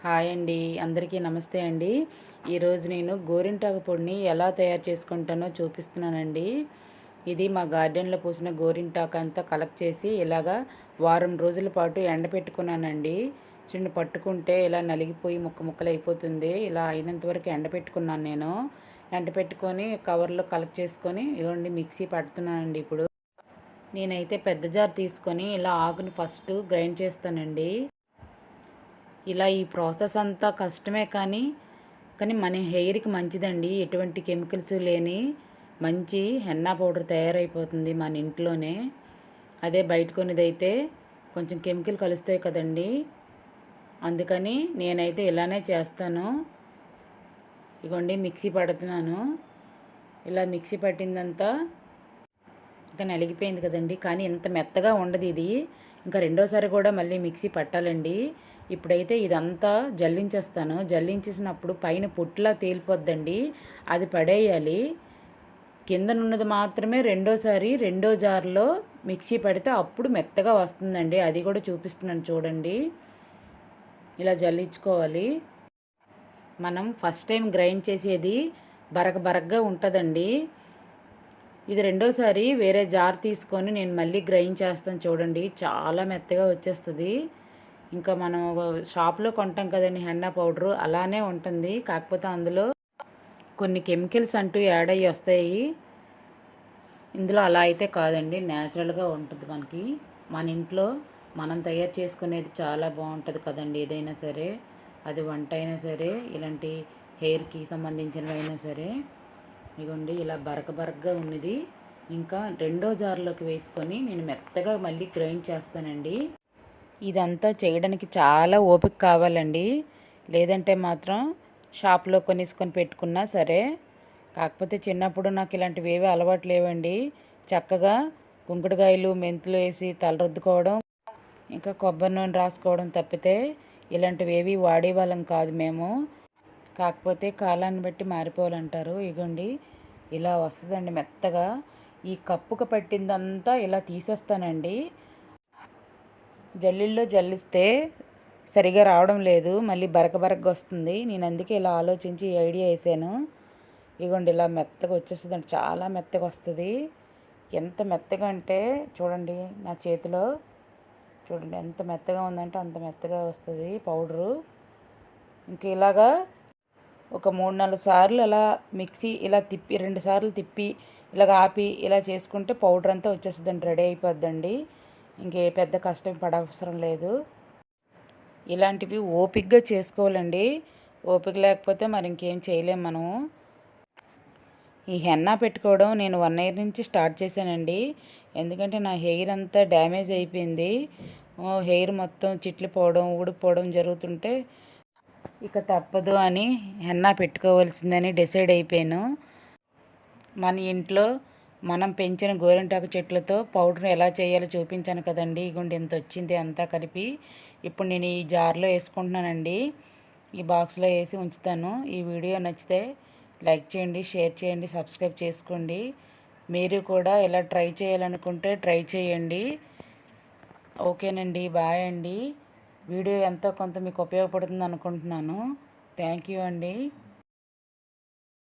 Hi అండి, అందరికీ నమస్తే అండి. ఈరోజు నేను గోరింటాకు పొడిని ఎలా తయారు చేసుకుంటానో చూపిస్తున్నానండి. ఇది మా గార్డెన్లో పూసిన గోరింటాకు అంతా కలెక్ట్ చేసి ఇలాగా వారం రోజుల పాటు ఎండపెట్టుకున్నానండి. పట్టుకుంటే ఇలా నలిగిపోయి ముక్కలు అయిపోతుంది. ఇలా అయినంత వరకు ఎండపెట్టుకున్నాను నేను. ఎండపెట్టుకొని కవర్లో కలెక్ట్ చేసుకొని ఇదిగోండి మిక్సీ పడుతున్నానండి. ఇప్పుడు నేనైతే పెద్ద జార్ తీసుకొని ఇలా ఆకుని ఫస్ట్ గ్రైండ్ చేస్తానండి. ఇలా ఈ ప్రాసెస్ అంతా కష్టమే కానీ మన హెయిర్కి మంచిదండి. ఎటువంటి కెమికల్స్ లేని మంచి హెన్నా పౌడర్ తయారైపోతుంది మన ఇంట్లోనే. అదే బయట కొనేదైతే కొంచెం కెమికల్ కలుస్తాయి కదండి. అందుకని నేనైతే ఇలానే చేస్తాను. ఇగోండి మిక్సీ పడుతున్నాను. ఇలా మిక్సీ పట్టిందంతా ఇంకా నలిగిపోయింది కదండి. కానీ ఇంత మెత్తగా ఉండదు ఇది. ఇంకా రెండోసారి కూడా మళ్ళీ మిక్సీ పట్టాలండి. ఇప్పుడైతే ఇదంతా జల్లించేస్తాను. జల్లించేసినప్పుడు పైన పొట్టులా తేలిపోద్దండి, అది పడేయాలి. కిందనున్నది మాత్రమే రెండో జార్లో మిక్సీ పడితే అప్పుడు మెత్తగా వస్తుందండి. అది కూడా చూపిస్తున్నాను చూడండి. ఇలా జల్లించుకోవాలి. మనం ఫస్ట్ టైం గ్రైండ్ చేసేది బరకగా ఉంటుందండి. ఇది రెండోసారి వేరే జార్ తీసుకొని నేను మళ్ళీ గ్రైండ్ చేస్తాను చూడండి. చాలా మెత్తగా వచ్చేస్తుంది. ఇంకా మనం షాప్లో కొంటాం కదండి హెన్నా పౌడరు, అలానే ఉంటుంది. కాకపోతే అందులో కొన్ని కెమికల్స్ అంటూ యాడ్ అయ్యి వస్తాయి. ఇందులో అలా అయితే కాదండి, న్యాచురల్గా ఉంటుంది మనకి. మన ఇంట్లో మనం తయారు చేసుకునేది చాలా బాగుంటుంది కదండి. ఏదైనా సరే, అది వంట అయినా సరే, ఇలాంటి హెయిర్కి సంబంధించినవి అయినా సరే. ఇదిగోండి ఇలా బరకగా ఉన్నది. ఇంకా రెండో జార్లోకి వేసుకొని నేను మెత్తగా మళ్ళీ గ్రైండ్ చేస్తానండి. ఇదంతా చేయడానికి చాలా ఓపిక కావాలండి. లేదంటే మాత్రం షాప్లో కొనేసుకొని పెట్టుకున్నా సరే. కాకపోతే చిన్నప్పుడు నాకు ఇలాంటివి ఏవీ అలవాటు లేవండి. చక్కగా కుంకుడుకాయలు మెంతులు వేసి తల రుద్దుకోవడం, ఇంకా కొబ్బరి నూనె రాసుకోవడం తప్పితే ఇలాంటివి ఏవి వాడేవాళ్ళం కాదు మేము. కాకపోతే కాలాన్ని బట్టి మారిపోవాలంటారు. ఇగోండి ఇలా వస్తుందండి మెత్తగా. ఈ కప్పుకు పట్టిందంతా ఇలా తీసేస్తానండి. జల్లిల్లో జల్లిస్తే సరిగా రావడం లేదు, మళ్ళీ బరకగా వస్తుంది. నేను అందుకే ఇలా ఆలోచించి ఈ ఐడియా వేసాను. ఇగోండి ఇలా మెత్తగా వచ్చేస్తుందండి, చాలా మెత్తగా వస్తుంది. ఎంత మెత్తగా అంటే చూడండి, నా చేతిలో చూడండి ఎంత మెత్తగా ఉందంటే అంత మెత్తగా వస్తుంది పౌడరు. ఇంక ఇలాగా ఒక 3-4 సార్లు అలా మిక్సీ ఇలా తిప్పి 2 సార్లు తిప్పి ఇలాగ ఆపి ఇలా చేసుకుంటే పౌడర్ అంతా వచ్చేస్తుందండి, రెడీ అయిపోద్దండి. ఇంకే పెద్ద కష్టం పడవసరం లేదు. ఇలాంటివి ఓపికగా చేసుకోవాలండి. ఓపిక లేకపోతే మరి ఇంకేం చేయలేం మనం. ఈ హెన్నా పెట్టుకోవడం నేను 1 ఇయర్ నుంచి స్టార్ట్ చేశానండి. ఎందుకంటే నా హెయిర్ అంతా డ్యామేజ్ అయిపోయింది. హెయిర్ మొత్తం చిట్లిపోవడం ఊడిపోవడం జరుగుతుంటే ఇక తప్పదు అని హెన్నా పెట్టుకోవాల్సిందని డిసైడ్ అయిపోయాను. మన ఇంట్లో మనం పెంచిన గోరింటాకు చెట్లతో పౌడర్ ఎలా చేయాలో చూపించాను కదండి. ఇగుండి ఎంత వచ్చింది అంతా కలిపి. ఇప్పుడు నేను ఈ జార్లో వేసుకుంటున్నానండి. ఈ బాక్స్లో వేసి ఉంచుతాను. ఈ వీడియో నచ్చితే లైక్ చేయండి, షేర్ చేయండి, సబ్స్క్రైబ్ చేసుకోండి. మీరు కూడా ఇలా ట్రై చేయాలనుకుంటే ట్రై చేయండి. ఓకేనండి, బాయ్ అండి. వీడియో ఎంతో కొంత మీకు ఉపయోగపడుతుంది అనుకుంటున్నాను. థ్యాంక్ యూ అండి.